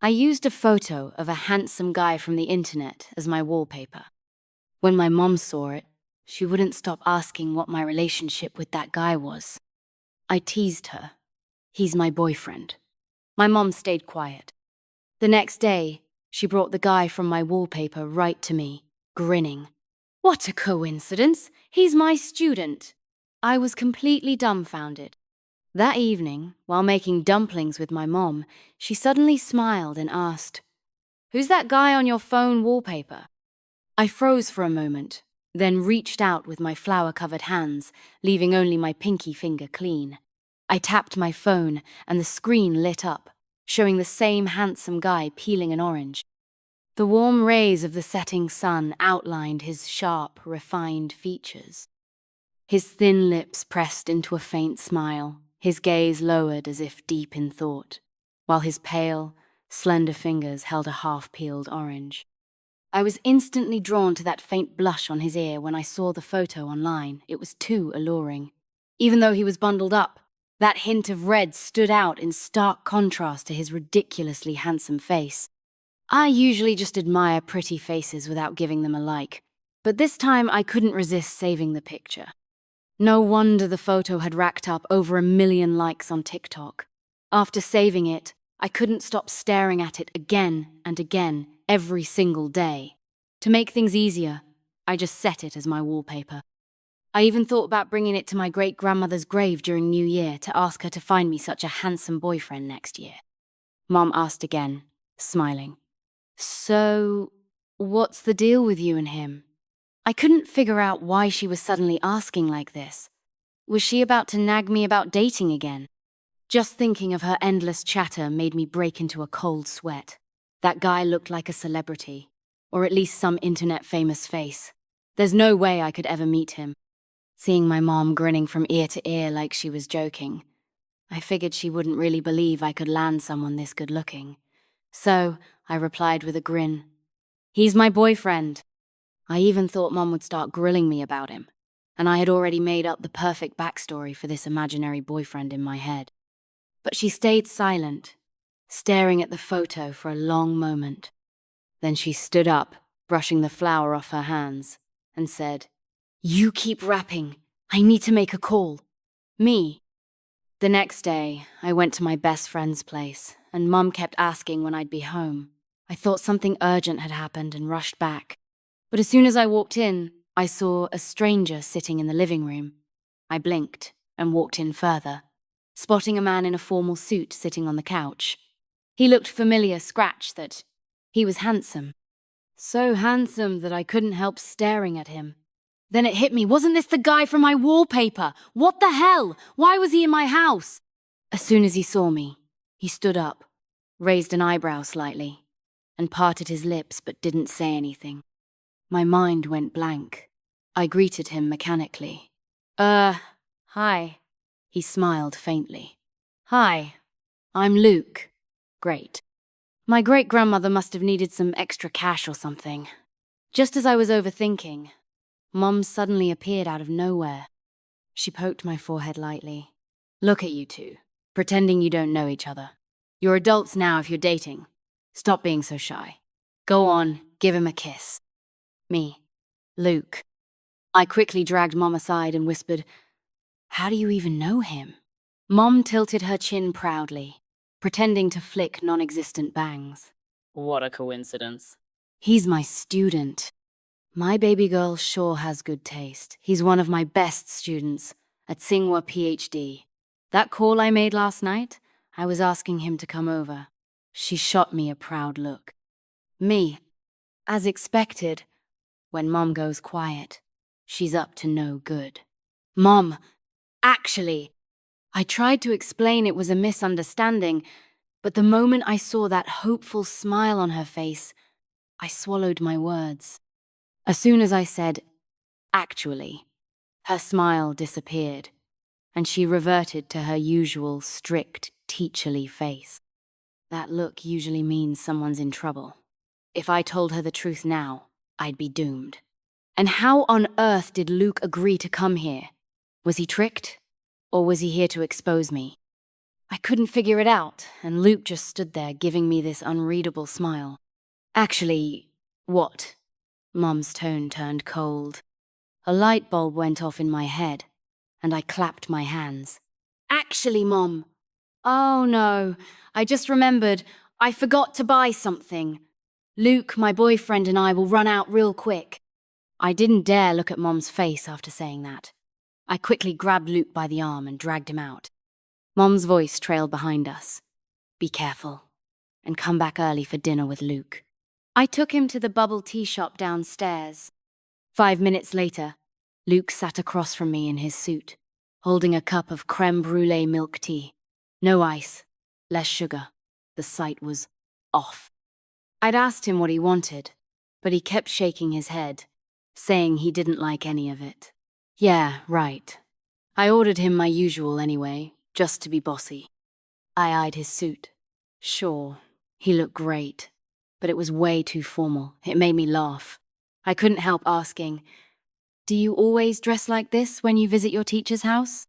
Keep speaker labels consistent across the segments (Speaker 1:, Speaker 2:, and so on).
Speaker 1: I used a photo of a handsome guy from the internet as my wallpaper. When my mom saw it, she wouldn't stop asking what my relationship with that guy was. I teased her. He's my boyfriend. My mom stayed quiet. The next day, she brought the guy from my wallpaper right to me, grinning. What a coincidence! He's my student. I was completely dumbfounded. That evening, while making dumplings with my mom, she suddenly smiled and asked, "Who's that guy on your phone wallpaper?" I froze for a moment, then reached out with my flour-covered hands, leaving only my pinky finger clean. I tapped my phone, and the screen lit up, showing the same handsome guy peeling an orange. The warm rays of the setting sun outlined his sharp, refined features. His thin lips pressed into a faint smile, his gaze lowered as if deep in thought, while his pale, slender fingers held a half-peeled orange. I was instantly drawn to that faint blush on his ear when I saw the photo online. It was too alluring. Even though he was bundled up, that hint of red stood out in stark contrast to his ridiculously handsome face. I usually just admire pretty faces without giving them a like, but this time I couldn't resist saving the picture. No wonder the photo had racked up over 1 million likes on TikTok. After saving it, I couldn't stop staring at it again and again every single day. To make things easier, I just set it as my wallpaper. I even thought about bringing it to my great-grandmother's grave during New Year to ask her to find me such a handsome boyfriend next year. Mom asked again, smiling. "So, what's the deal with you and him?" I couldn't figure out why she was suddenly asking like this. Was she about to nag me about dating again? Just thinking of her endless chatter made me break into a cold sweat. That guy looked like a celebrity, or at least some internet-famous face. There's no way I could ever meet him. Seeing my mom grinning from ear to ear like she was joking, I figured she wouldn't really believe I could land someone this good-looking. So, I replied with a grin. "He's my boyfriend." I even thought Mom would start grilling me about him, and I had already made up the perfect backstory for this imaginary boyfriend in my head. But she stayed silent, staring at the photo for a long moment. Then she stood up, brushing the flour off her hands, and said, "You keep rapping. I need to make a call." Me. The next day, I went to my best friend's place, and Mum kept asking when I'd be home. I thought something urgent had happened and rushed back. But as soon as I walked in, I saw a stranger sitting in the living room. I blinked and walked in further, spotting a man in a formal suit sitting on the couch. He looked familiar, scratch that he was handsome. So handsome that I couldn't help staring at him. Then it hit me, wasn't this the guy from my wallpaper? What the hell? Why was he in my house? As soon as he saw me, he stood up, raised an eyebrow slightly, and parted his lips but didn't say anything. My mind went blank. I greeted him mechanically. Hi." He smiled faintly. "Hi, I'm Luke." Great. My great-grandmother must have needed some extra cash or something. Just as I was overthinking, Mom suddenly appeared out of nowhere. She poked my forehead lightly. "Look at you two, pretending you don't know each other. You're adults now if you're dating. Stop being so shy. Go on, give him a kiss." Me. Luke. I quickly dragged Mom aside and whispered, "How do you even know him?" Mom tilted her chin proudly, pretending to flick non-existent bangs.
Speaker 2: What a coincidence.
Speaker 1: "He's my student. My baby girl sure has good taste. He's one of my best students at Tsinghua PhD. That call I made last night, I was asking him to come over." She shot me a proud look. Me. As expected, when Mom goes quiet, she's up to no good. "Mom, actually," I tried to explain it was a misunderstanding, but the moment I saw that hopeful smile on her face, I swallowed my words. As soon as I said, "actually," her smile disappeared, and she reverted to her usual strict, teacherly face. That look usually means someone's in trouble. If I told her the truth now, I'd be doomed. And how on earth did Luke agree to come here? Was he tricked? Or was he here to expose me? I couldn't figure it out, and Luke just stood there giving me this unreadable smile. Actually, what? Mum's tone turned cold. A light bulb went off in my head, and I clapped my hands. Actually, Mom. Oh no, I just remembered. I forgot to buy something. Luke, my boyfriend, and I will run out real quick. I didn't dare look at Mom's face after saying that. I quickly grabbed Luke by the arm and dragged him out. Mom's voice trailed behind us. Be careful, and come back early for dinner with Luke. I took him to the bubble tea shop downstairs. 5 minutes later, Luke sat across from me in his suit, holding a cup of creme brulee milk tea. No ice, less sugar. The sight was off. I'd asked him what he wanted, but he kept shaking his head, saying he didn't like any of it. Yeah, right. I ordered him my usual anyway, just to be bossy. I eyed his suit. Sure, he looked great, but it was way too formal. It made me laugh. I couldn't help asking, do you always dress like this when you visit your teacher's house?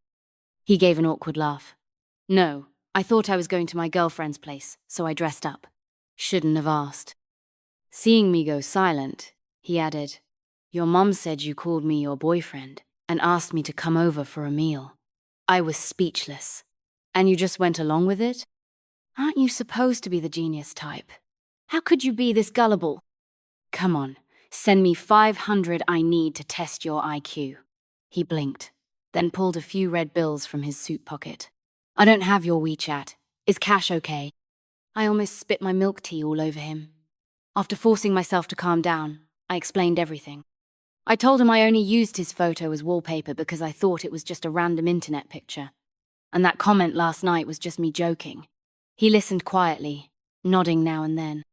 Speaker 1: He gave an awkward laugh. No, I thought I was going to my girlfriend's place, so I dressed up. Shouldn't have asked. Seeing me go silent, he added, your mum said you called me your boyfriend and asked me to come over for a meal. I was speechless. And you just went along with it? Aren't you supposed to be the genius type? How could you be this gullible? Come on, send me 500 I need to test your IQ. He blinked, then pulled a few red bills from his suit pocket. I don't have your WeChat. Is cash okay? I almost spit my milk tea all over him. After forcing myself to calm down, I explained everything. I told him I only used his photo as wallpaper because I thought it was just a random internet picture. And that comment last night was just me joking. He listened quietly, nodding now and then.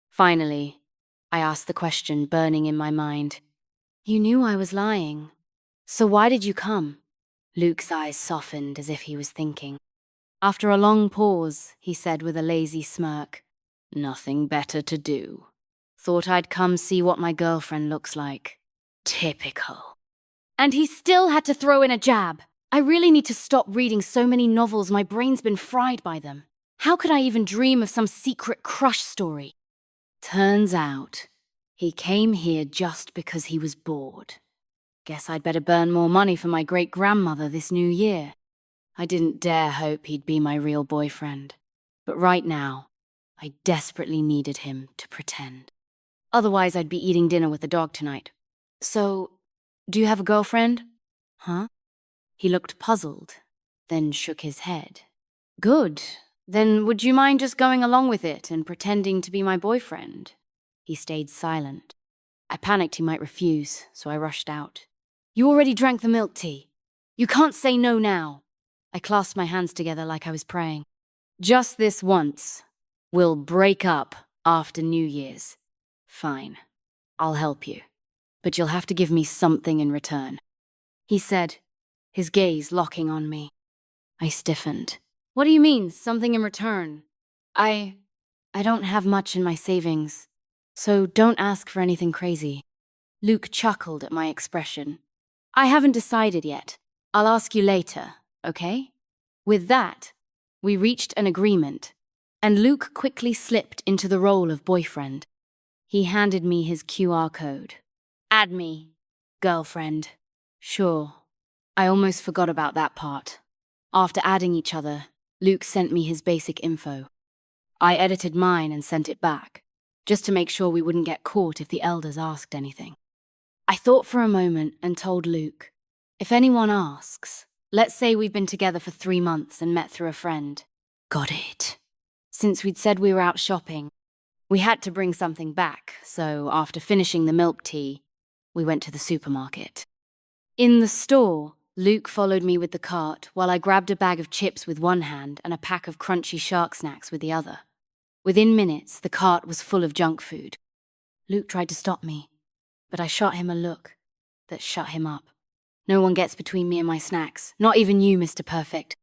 Speaker 1: Finally, I asked the question burning in my mind. You knew I was lying. So why did you come? Luke's eyes softened as if he was thinking. After a long pause, he said with a lazy smirk, nothing better to do. Thought I'd come see what my girlfriend looks like. Typical. And he still had to throw in a jab. I really need to stop reading so many novels, my brain's been fried by them. How could I even dream of some secret crush story? Turns out, he came here just because he was bored. Guess I'd better burn more money for my great-grandmother this new year. I didn't dare hope he'd be my real boyfriend. But right now, I desperately needed him to pretend. Otherwise, I'd be eating dinner with the dog tonight. So, do you have a girlfriend? Huh? He looked puzzled, then shook his head. Good. Then would you mind just going along with it and pretending to be my boyfriend? He stayed silent. I panicked he might refuse, so I rushed out. You already drank the milk tea. You can't say no now. I clasped my hands together like I was praying. Just this once. We'll break up after New Year's. Fine. I'll help you. But you'll have to give me something in return. He said, his gaze locking on me. I stiffened. What do you mean, something in return? I don't have much in my savings, so don't ask for anything crazy. Luke chuckled at my expression. I haven't decided yet. I'll ask you later, okay? With that, we reached an agreement, and Luke quickly slipped into the role of boyfriend. He handed me his QR code. Add me, girlfriend. Sure. I almost forgot about that part. After adding each other, Luke sent me his basic info. I edited mine and sent it back, just to make sure we wouldn't get caught if the elders asked anything. I thought for a moment and told Luke, if anyone asks, let's say we've been together for 3 months and met through a friend. Got it. Since we'd said we were out shopping, we had to bring something back, so after finishing the milk tea, we went to the supermarket. In the store, Luke followed me with the cart while I grabbed a bag of chips with one hand and a pack of crunchy shark snacks with the other. Within minutes, the cart was full of junk food. Luke tried to stop me, but I shot him a look that shut him up. No one gets between me and my snacks, not even you, Mr. Perfect.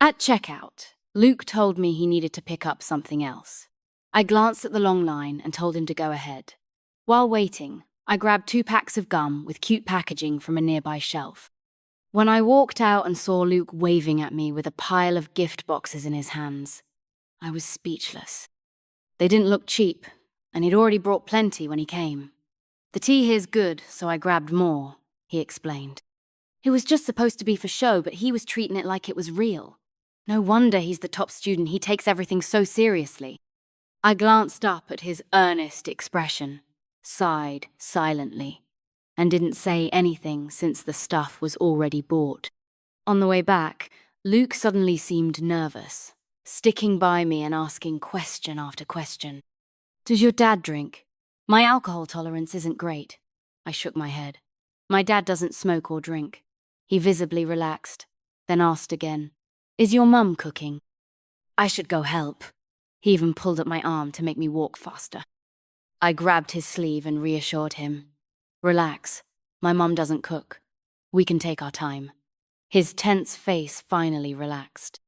Speaker 1: At checkout, Luke told me he needed to pick up something else. I glanced at the long line and told him to go ahead. While waiting, I grabbed 2 packs of gum with cute packaging from a nearby shelf. When I walked out and saw Luke waving at me with a pile of gift boxes in his hands, I was speechless. They didn't look cheap, and he'd already brought plenty when he came. "The tea here's good, so I grabbed more," he explained. It was just supposed to be for show, but he was treating it like it was real. No wonder he's the top student, he takes everything so seriously. I glanced up at his earnest expression, sighed silently, and didn't say anything since the stuff was already bought. On the way back, Luke suddenly seemed nervous, sticking by me and asking question after question. "Does your dad drink?" "My alcohol tolerance isn't great." I shook my head. "My dad doesn't smoke or drink." He visibly relaxed, then asked again, "Is your mum cooking?" I should go help. He even pulled at my arm to make me walk faster. I grabbed his sleeve and reassured him. "Relax, my mum doesn't cook. We can take our time." His tense face finally relaxed.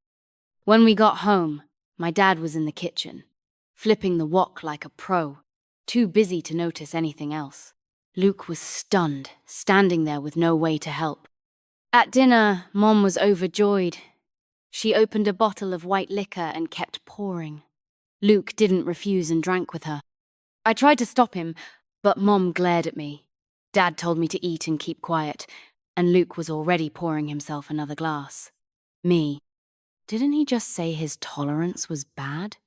Speaker 1: When we got home, my dad was in the kitchen, flipping the wok like a pro, too busy to notice anything else. Luke was stunned, standing there with no way to help. At dinner, Mom was overjoyed. She opened a bottle of white liquor and kept pouring. Luke didn't refuse and drank with her. I tried to stop him, but Mom glared at me. Dad told me to eat and keep quiet, and Luke was already pouring himself another glass. Me. Didn't he just say his tolerance was bad?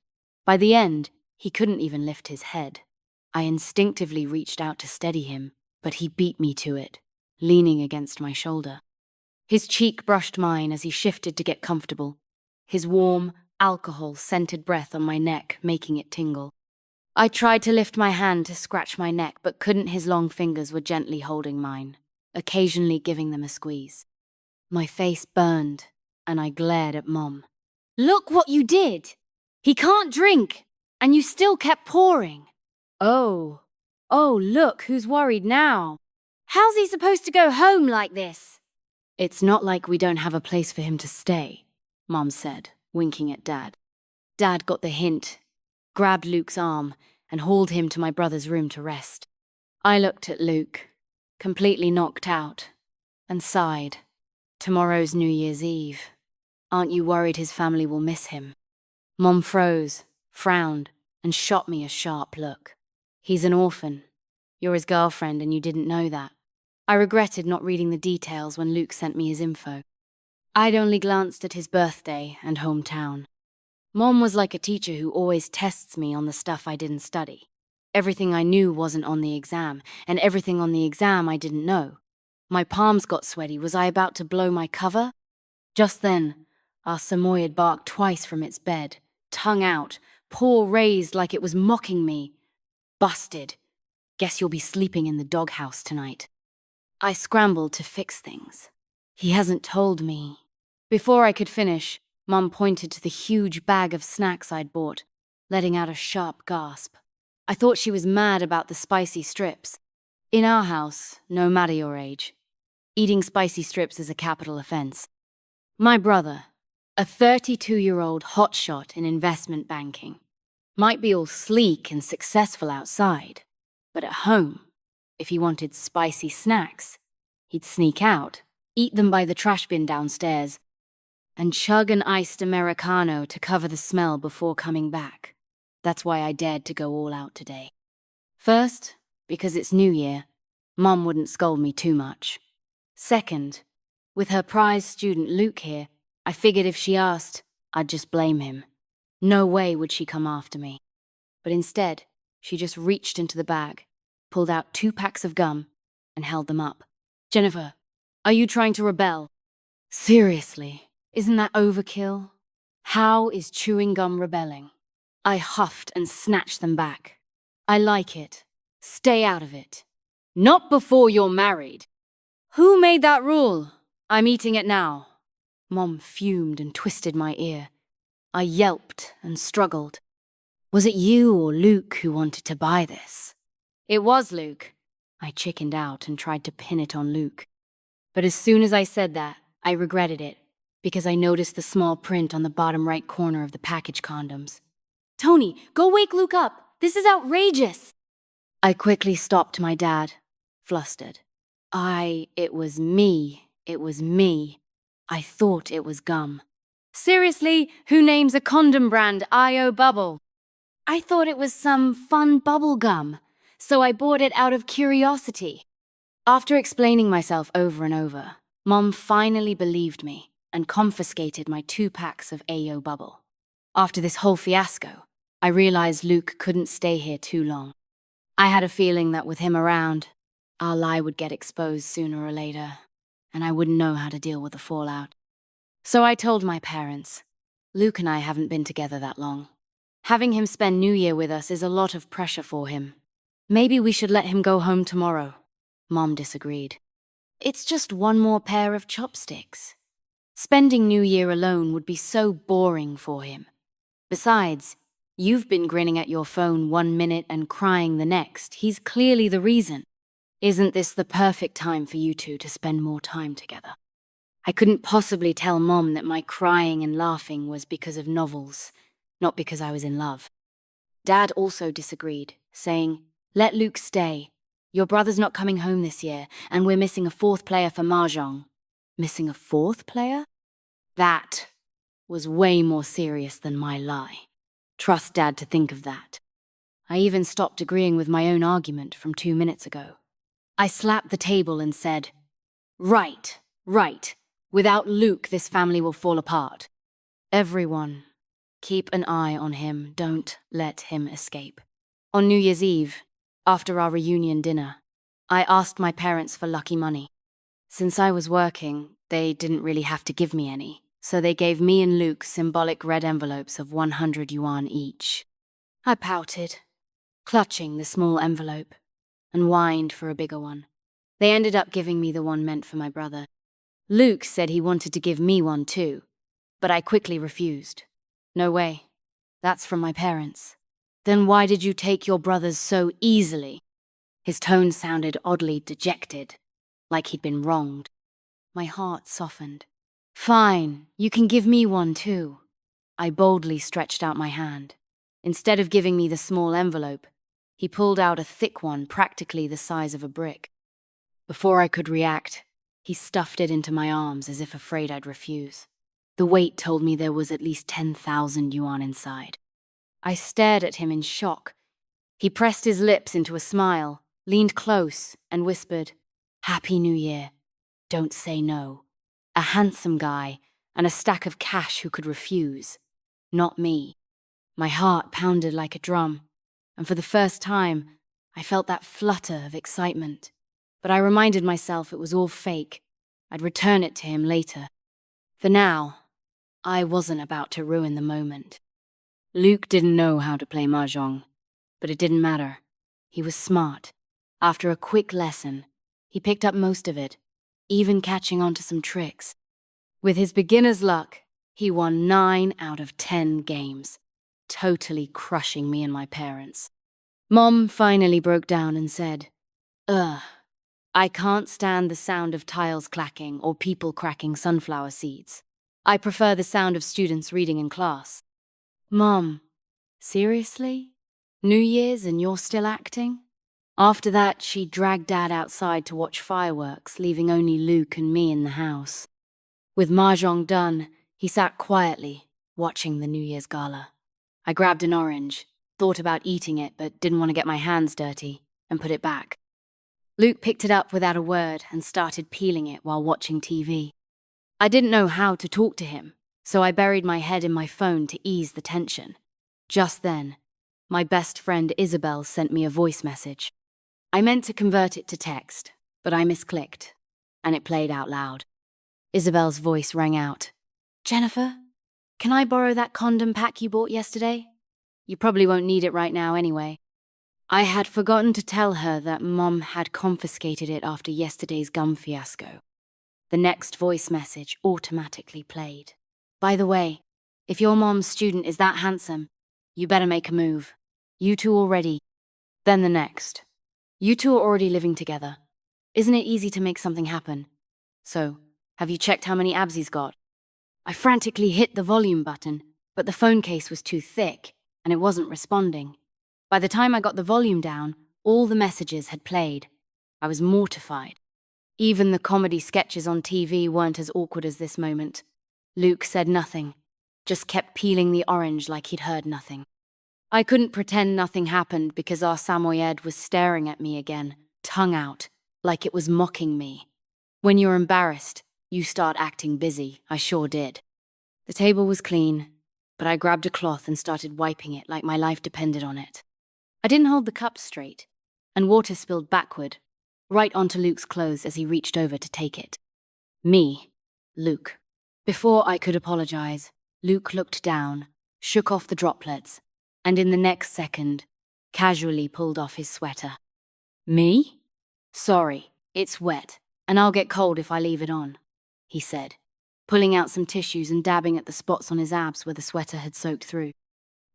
Speaker 1: By the end, he couldn't even lift his head. I instinctively reached out to steady him, but he beat me to it, leaning against my shoulder. His cheek brushed mine as he shifted to get comfortable, his warm, alcohol-scented breath on my neck making it tingle. I tried to lift my hand to scratch my neck, but couldn't. His long fingers were gently holding mine, occasionally giving them a squeeze. My face burned, and I glared at Mom. "Look what you did! He can't drink, and you still kept pouring." Oh, look who's worried now. "How's he supposed to go home like this?" "It's not like we don't have a place for him to stay," Mom said, winking at Dad. Dad got the hint, grabbed Luke's arm, and hauled him to my brother's room to rest. I looked at Luke, completely knocked out, and sighed. Tomorrow's New Year's Eve. Aren't you worried his family will miss him? Mom froze, frowned, and shot me a sharp look. "He's an orphan. You're his girlfriend and you didn't know that." I regretted not reading the details when Luke sent me his info. I'd only glanced at his birthday and hometown. Mom was like a teacher who always tests me on the stuff I didn't study. Everything I knew wasn't on the exam, and everything on the exam I didn't know. My palms got sweaty. Was I about to blow my cover? Just then, our Samoyed barked twice from its bed, tongue out, paw raised like it was mocking me. "Busted. Guess you'll be sleeping in the doghouse tonight." I scrambled to fix things. "He hasn't told me." Before I could finish, Mom pointed to the huge bag of snacks I'd bought, letting out a sharp gasp. I thought she was mad about the spicy strips. In our house, no matter your age, eating spicy strips is a capital offense. My brother, a 32-year-old hotshot in investment banking, might be all sleek and successful outside, but at home, if he wanted spicy snacks, he'd sneak out, eat them by the trash bin downstairs, and chug an iced Americano to cover the smell before coming back. That's why I dared to go all out today. First, because it's New Year, Mom wouldn't scold me too much. Second, with her prize student Luke here, I figured if she asked, I'd just blame him. No way would she come after me. But instead, she just reached into the bag, pulled out 2 packs of gum, and held them up. "Jennifer, are you trying to rebel?" "Seriously, isn't that overkill? How is chewing gum rebelling?" I huffed and snatched them back. "I like it. Stay out of it." "Not before you're married." "Who made that rule? I'm eating it now." Mom fumed and twisted my ear. I yelped and struggled. "Was it you or Luke who wanted to buy this?" "It was Luke." I chickened out and tried to pin it on Luke. But as soon as I said that, I regretted it, because I noticed the small print on the bottom right corner of the package condoms. "Tony, go wake Luke up! This is outrageous!" I quickly stopped my dad, flustered. It was me," It was me. I thought it was gum. Seriously, who names a condom brand I.O. Bubble? I thought it was some fun bubble gum, so I bought it out of curiosity. After explaining myself over and over, Mom finally believed me and confiscated my 2 packs of AO Bubble. After this whole fiasco, I realized Luke couldn't stay here too long. I had a feeling that with him around, our lie would get exposed sooner or later, and I wouldn't know how to deal with the fallout. So I told my parents, Luke and I haven't been together that long. Having him spend New Year with us is a lot of pressure for him. Maybe we should let him go home tomorrow. Mom disagreed. It's just one more pair of chopsticks. Spending New Year alone would be so boring for him. Besides, you've been grinning at your phone 1 minute and crying the next. He's clearly the reason. Isn't this the perfect time for you two to spend more time together? I couldn't possibly tell Mom that my crying and laughing was because of novels, not because I was in love. Dad also disagreed, saying, "Let Luke stay. Your brother's not coming home this year, and we're missing a 4th player for Mahjong." Missing a 4th player? That was way more serious than my lie. Trust Dad to think of that. I even stopped agreeing with my own argument from 2 minutes ago. I slapped the table and said, Right. Without Luke, this family will fall apart. Everyone, keep an eye on him. Don't let him escape. On New Year's Eve, after our reunion dinner, I asked my parents for lucky money. Since I was working, they didn't really have to give me any, so they gave me and Luke symbolic red envelopes of 100 yuan each. I pouted, clutching the small envelope, and whined for a bigger one. They ended up giving me the one meant for my brother. Luke said he wanted to give me one too, but I quickly refused. No way. That's from my parents. Then why did you take your brother's so easily? His tone sounded oddly dejected, like he'd been wronged. My heart softened. Fine, you can give me one too. I boldly stretched out my hand. Instead of giving me the small envelope, he pulled out a thick one practically the size of a brick. Before I could react, he stuffed it into my arms as if afraid I'd refuse. The weight told me there was at least 10,000 yuan inside. I stared at him in shock. He pressed his lips into a smile, leaned close, and whispered, "Happy New Year. Don't say no." A handsome guy and a stack of cash who could refuse. Not me. My heart pounded like a drum, and for the first time, I felt that flutter of excitement. But I reminded myself it was all fake. I'd return it to him later. For now, I wasn't about to ruin the moment. Luke didn't know how to play mahjong, but it didn't matter. He was smart. After a quick lesson, he picked up most of it, even catching on to some tricks. With his beginner's luck, he won 9 out of 10 games, totally crushing me and my parents. Mom finally broke down and said, I can't stand the sound of tiles clacking or people cracking sunflower seeds. I prefer the sound of students reading in class." Mom, seriously? New Year's and you're still acting? After that, she dragged Dad outside to watch fireworks, leaving only Luke and me in the house. With mahjong done, he sat quietly, watching the New Year's gala. I grabbed an orange, thought about eating it but didn't want to get my hands dirty, and put it back. Luke picked it up without a word and started peeling it while watching TV. I didn't know how to talk to him, so I buried my head in my phone to ease the tension. Just then, my best friend Isabel sent me a voice message. I meant to convert it to text, but I misclicked, and it played out loud. Isabel's voice rang out. "Jennifer, can I borrow that condom pack you bought yesterday? You probably won't need it right now anyway." I had forgotten to tell her that Mom had confiscated it after yesterday's gum fiasco. The next voice message automatically played. "By the way, if your mom's student is that handsome, you better make a move. You two already." Then the next. "You two are already living together. Isn't it easy to make something happen? So, have you checked how many abs he's got?" I frantically hit the volume button, but the phone case was too thick, and it wasn't responding. By the time I got the volume down, all the messages had played. I was mortified. Even the comedy sketches on TV weren't as awkward as this moment. Luke said nothing, just kept peeling the orange like he'd heard nothing. I couldn't pretend nothing happened because our Samoyed was staring at me again, tongue out, like it was mocking me. When you're embarrassed, you start acting busy. I sure did. The table was clean, but I grabbed a cloth and started wiping it like my life depended on it. I didn't hold the cup straight, and water spilled backward, right onto Luke's clothes as he reached over to take it. Me, Luke. Before I could apologize, Luke looked down, shook off the droplets, and in the next second, casually pulled off his sweater. Me? Sorry, it's wet, and I'll get cold if I leave it on, he said, pulling out some tissues and dabbing at the spots on his abs where the sweater had soaked through.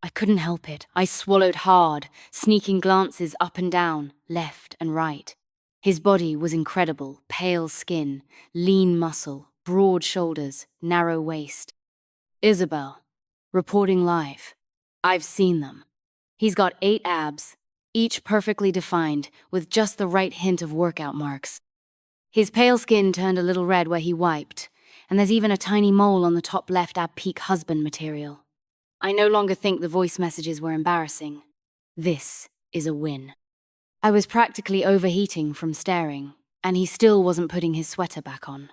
Speaker 1: I couldn't help it. I swallowed hard, sneaking glances up and down, left and right. His body was incredible, pale skin, lean muscle, broad shoulders, narrow waist. Isabel, reporting live. I've seen them. He's got 8 abs, each perfectly defined, with just the right hint of workout marks. His pale skin turned a little red where he wiped, and there's even a tiny mole on the top left ab peak husband material. I no longer think the voice messages were embarrassing. This is a win. I was practically overheating from staring, and he still wasn't putting his sweater back on.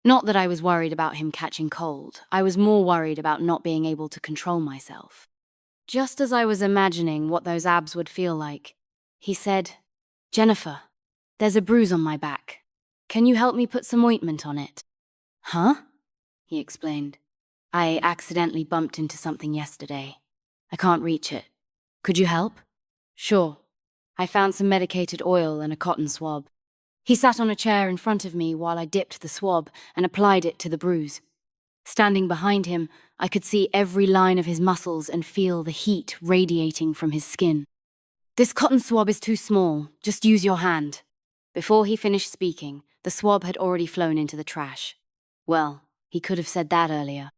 Speaker 1: Not that I was worried about him catching cold, I was more worried about not being able to control myself. Just as I was imagining what those abs would feel like, he said, "Jennifer, there's a bruise on my back. Can you help me put some ointment on it?" "Huh?" he explained. "I accidentally bumped into something yesterday. I can't reach it. Could you help?" "Sure." I found some medicated oil and a cotton swab. He sat on a chair in front of me while I dipped the swab and applied it to the bruise. Standing behind him, I could see every line of his muscles and feel the heat radiating from his skin. "This cotton swab is too small. Just use your hand." Before he finished speaking, the swab had already flown into the trash. Well, he could have said that earlier.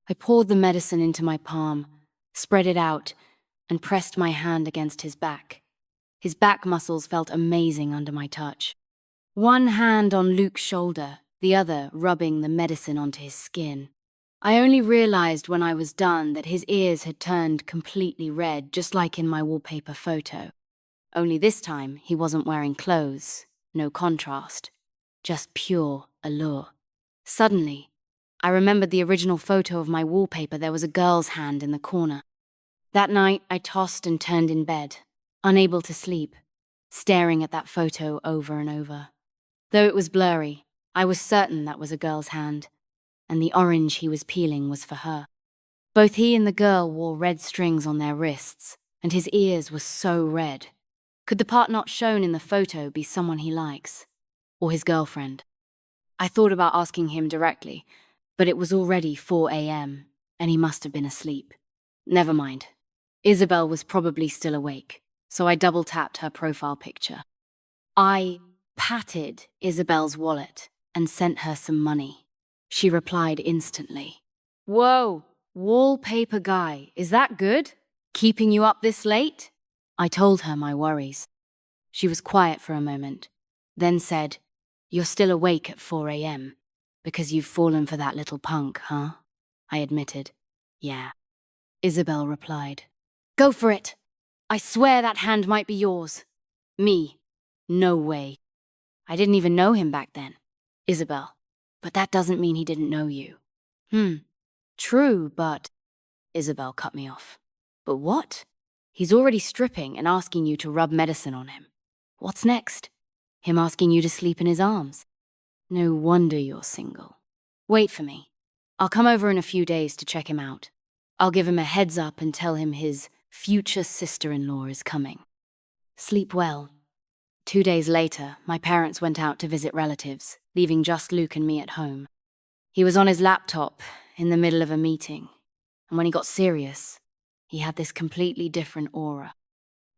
Speaker 1: I poured the medicine into my palm, spread it out, and pressed my hand against his back. His back muscles felt amazing under my touch. One hand on Luke's shoulder, the other rubbing the medicine onto his skin. I only realized when I was done that his ears had turned completely red, just like in my wallpaper photo. Only this time, he wasn't wearing clothes, no contrast, just pure allure. Suddenly, I remembered the original photo of my wallpaper. There was a girl's hand in the corner. That night, I tossed and turned in bed, unable to sleep, staring at that photo over and over. Though it was blurry, I was certain that was a girl's hand, and the orange he was peeling was for her. Both he and the girl wore red strings on their wrists, and his ears were so red. Could the part not shown in the photo be someone he likes? Or his girlfriend? I thought about asking him directly, but it was already 4 a.m., and he must have been asleep. Never mind. Isabel was probably still awake, so I double-tapped her profile picture. I patted Isabel's wallet and sent her some money. She replied instantly. "Whoa, wallpaper guy, is that good? Keeping you up this late?" I told her my worries. She was quiet for a moment, then said, "You're still awake at 4 a.m. because you've fallen for that little punk, huh?" I admitted, "Yeah." Isabel replied, "Go for it. I swear that hand might be yours." Me, no way. I didn't even know him back then. Isabel, but that doesn't mean he didn't know you. True, but... Isabel cut me off. But what? He's already stripping and asking you to rub medicine on him. What's next? Him asking you to sleep in his arms? No wonder you're single. Wait for me. I'll come over in a few days to check him out. I'll give him a heads up and tell him his future sister-in-law is coming. Sleep well. 2 days later, my parents went out to visit relatives, leaving just Luke and me at home. He was on his laptop, in the middle of a meeting, and when he got serious, he had this completely different aura.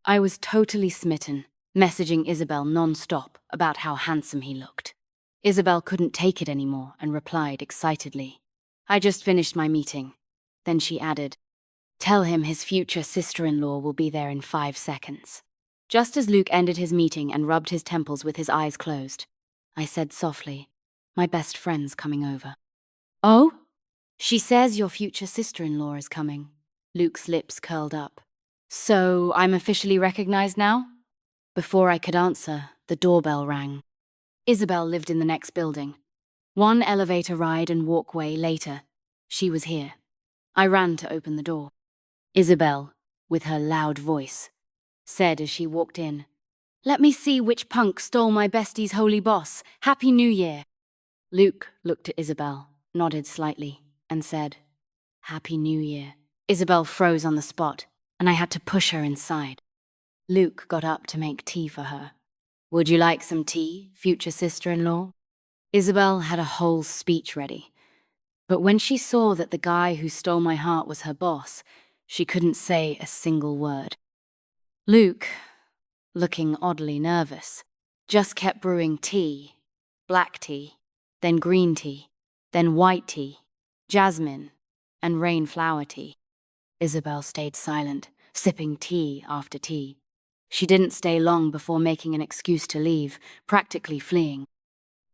Speaker 1: I was totally smitten, messaging Isabel non-stop about how handsome he looked. Isabel couldn't take it anymore and replied excitedly, "I just finished my meeting." Then she added, "Tell him his future sister-in-law will be there in 5 seconds." Just as Luke ended his meeting and rubbed his temples with his eyes closed, I said softly. My best friend's coming over. Oh? She says your future sister-in-law is coming. Luke's lips curled up. So I'm officially recognized now? Before I could answer, the doorbell rang. Isabel lived in the next building. One elevator ride and walkway later, she was here. I ran to open the door. Isabel, with her loud voice, said as she walked in, "Let me see which punk stole my bestie's holy boss. Happy New Year." Luke looked at Isabel, nodded slightly, and said, "Happy New Year." Isabel froze on the spot, and I had to push her inside. Luke got up to make tea for her. "Would you like some tea, future sister-in-law?" Isabel had a whole speech ready, but when she saw that the guy who stole my heart was her boss, she couldn't say a single word. Luke, looking oddly nervous, just kept brewing tea, black tea, then green tea, then white tea, jasmine, and rain flower tea. Isabel stayed silent, sipping tea after tea. She didn't stay long before making an excuse to leave, practically fleeing.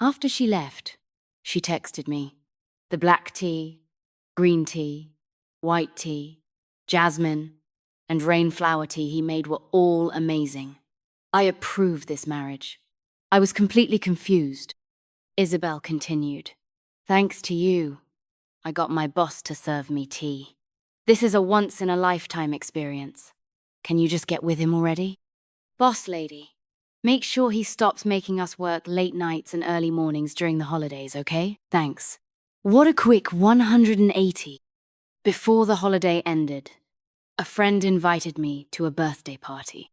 Speaker 1: After she left, she texted me. The black tea, green tea, white tea, jasmine, and rain flower tea he made were all amazing. I approved this marriage. I was completely confused. Isabel continued. "Thanks to you, I got my boss to serve me tea. This is a once-in-a-lifetime experience. Can you just get with him already? Boss lady, make sure he stops making us work late nights and early mornings during the holidays, okay? Thanks." What a quick 180. Before the holiday ended, a friend invited me to a birthday party.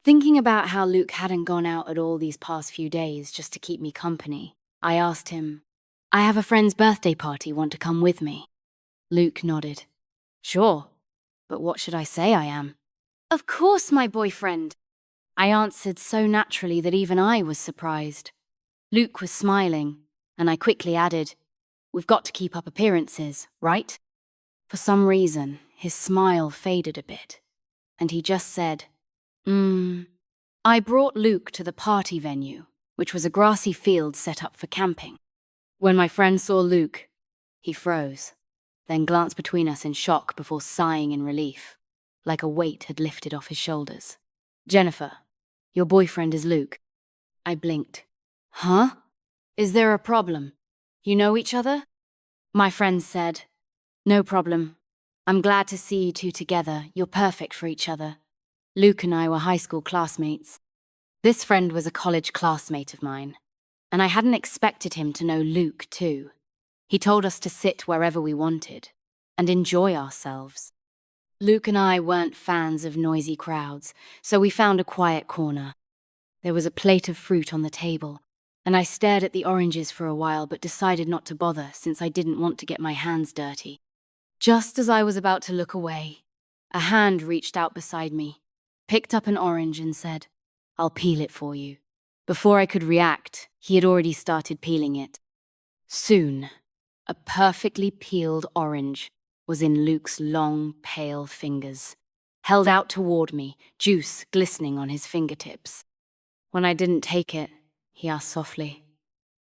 Speaker 1: Thinking about how Luke hadn't gone out at all these past few days just to keep me company, I asked him, "I have a friend's birthday party, want to come with me?" Luke nodded. "Sure, but what should I say I am?" "Of course, my boyfriend." I answered so naturally that even I was surprised. Luke was smiling, and I quickly added, "We've got to keep up appearances, right?" For some reason, his smile faded a bit, and he just said, I brought Luke to the party venue, which was a grassy field set up for camping. When my friend saw Luke, he froze, then glanced between us in shock before sighing in relief, like a weight had lifted off his shoulders. "Jennifer, your boyfriend is Luke." I blinked. "Huh? Is there a problem? You know each other?" My friend said, "No problem. I'm glad to see you two together. You're perfect for each other. Luke and I were high school classmates." This friend was a college classmate of mine, and I hadn't expected him to know Luke too. He told us to sit wherever we wanted and enjoy ourselves. Luke and I weren't fans of noisy crowds, so we found a quiet corner. There was a plate of fruit on the table, and I stared at the oranges for a while but decided not to bother since I didn't want to get my hands dirty. Just as I was about to look away, a hand reached out beside me, picked up an orange and said, "I'll peel it for you." Before I could react, he had already started peeling it. Soon, a perfectly peeled orange was in Luke's long, pale fingers, held out toward me, juice glistening on his fingertips. When I didn't take it, he asked softly,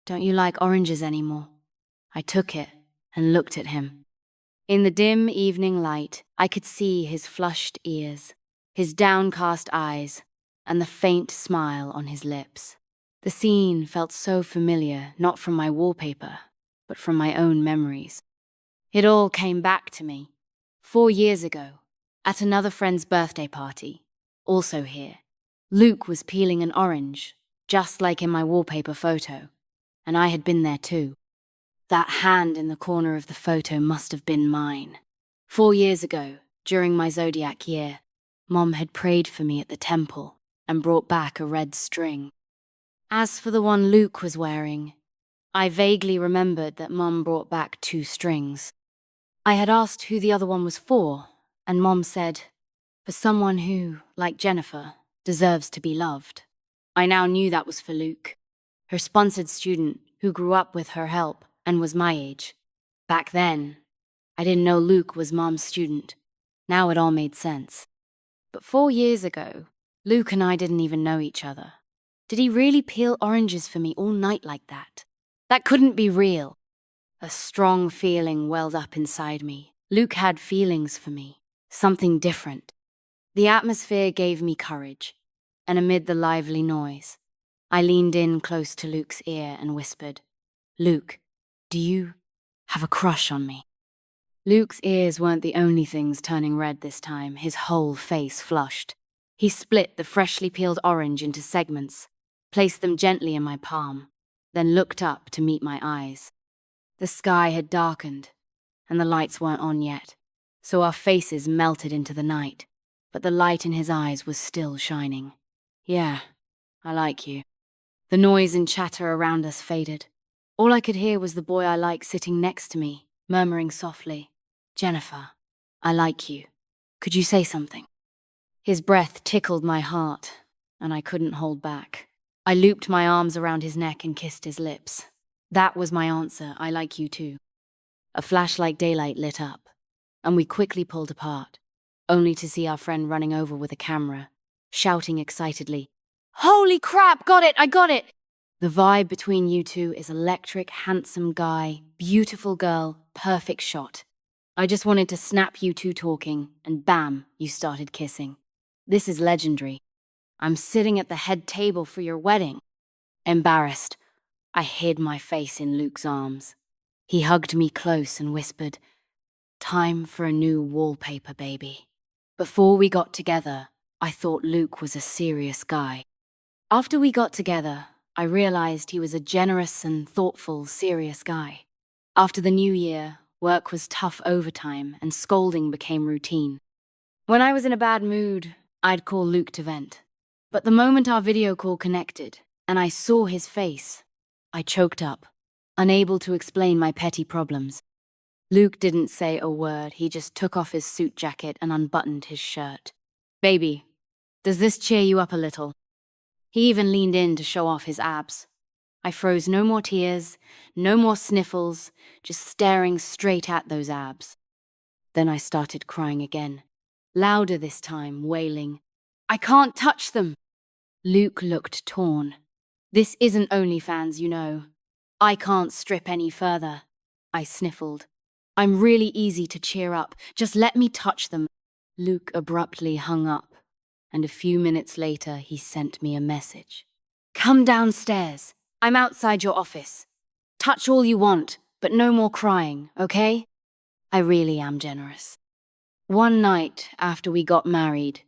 Speaker 1: "Don't you like oranges anymore?" I took it and looked at him. In the dim evening light, I could see his flushed ears, his downcast eyes, and the faint smile on his lips. The scene felt so familiar, not from my wallpaper, but from my own memories. It all came back to me. 4 years ago, at another friend's birthday party, also here, Luke was peeling an orange, just like in my wallpaper photo, and I had been there too. That hand in the corner of the photo must have been mine. 4 years ago, during my zodiac year, Mom had prayed for me at the temple and brought back a red string. As for the one Luke was wearing, I vaguely remembered that Mom brought back 2 strings. I had asked who the other one was for, and Mom said, "For someone who, like Jennifer, deserves to be loved." I now knew that was for Luke, her sponsored student who grew up with her help and was my age. Back then, I didn't know Luke was Mom's student. Now it all made sense. But 4 years ago, Luke and I didn't even know each other. Did he really peel oranges for me all night like that? That couldn't be real. A strong feeling welled up inside me. Luke had feelings for me. Something different. The atmosphere gave me courage, and amid the lively noise, I leaned in close to Luke's ear and whispered, "Luke, do you have a crush on me?" Luke's ears weren't the only things turning red this time. His whole face flushed. He split the freshly peeled orange into segments, placed them gently in my palm, then looked up to meet my eyes. The sky had darkened, and the lights weren't on yet, so our faces melted into the night, but the light in his eyes was still shining. "Yeah, I like you." The noise and chatter around us faded. All I could hear was the boy I liked sitting next to me, murmuring softly, "Jennifer, I like you. Could you say something?" His breath tickled my heart, and I couldn't hold back. I looped my arms around his neck and kissed his lips. That was my answer, "I like you too." A flash like daylight lit up, and we quickly pulled apart, only to see our friend running over with a camera, shouting excitedly, "Holy crap, got it, I got it!" The vibe between you two is electric, handsome guy, beautiful girl, perfect shot. I just wanted to snap you two talking, and bam, you started kissing. This is legendary. I'm sitting at the head table for your wedding. Embarrassed, I hid my face in Luke's arms. He hugged me close and whispered, "Time for a new wallpaper, baby." Before we got together, I thought Luke was a serious guy. After we got together, I realized he was a generous and thoughtful, serious guy. After the new year, work was tough overtime and scolding became routine. When I was in a bad mood, I'd call Luke to vent. But the moment our video call connected and I saw his face, I choked up, unable to explain my petty problems. Luke didn't say a word, he just took off his suit jacket and unbuttoned his shirt. "Baby, does this cheer you up a little?" He even leaned in to show off his abs. I froze. No more tears, no more sniffles, just staring straight at those abs. Then I started crying again, louder this time, wailing, "I can't touch them!" Luke looked torn. "This isn't OnlyFans, you know. I can't strip any further." I sniffled. "I'm really easy to cheer up. Just let me touch them." Luke abruptly hung up, and a few minutes later he sent me a message. "Come downstairs. I'm outside your office. Touch all you want, but no more crying, okay?" I really am generous. One night after we got married,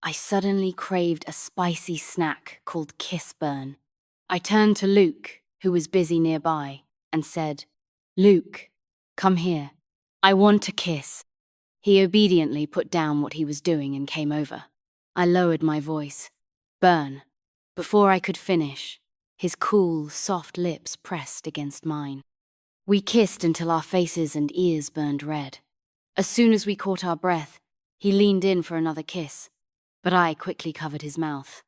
Speaker 1: I suddenly craved a spicy snack called Kiss Burn. I turned to Luke, who was busy nearby, and said, "Luke, come here. I want a kiss." He obediently put down what he was doing and came over. I lowered my voice. "Burn." Before I could finish, his cool, soft lips pressed against mine. We kissed until our faces and ears burned red. As soon as we caught our breath, he leaned in for another kiss, but I quickly covered his mouth.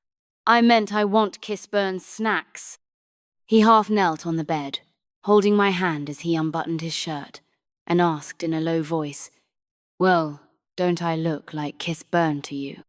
Speaker 1: "I meant I want Kiss Burn snacks." He half knelt on the bed, holding my hand as he unbuttoned his shirt, and asked in a low voice, "Well, don't I look like Kiss Burn to you?"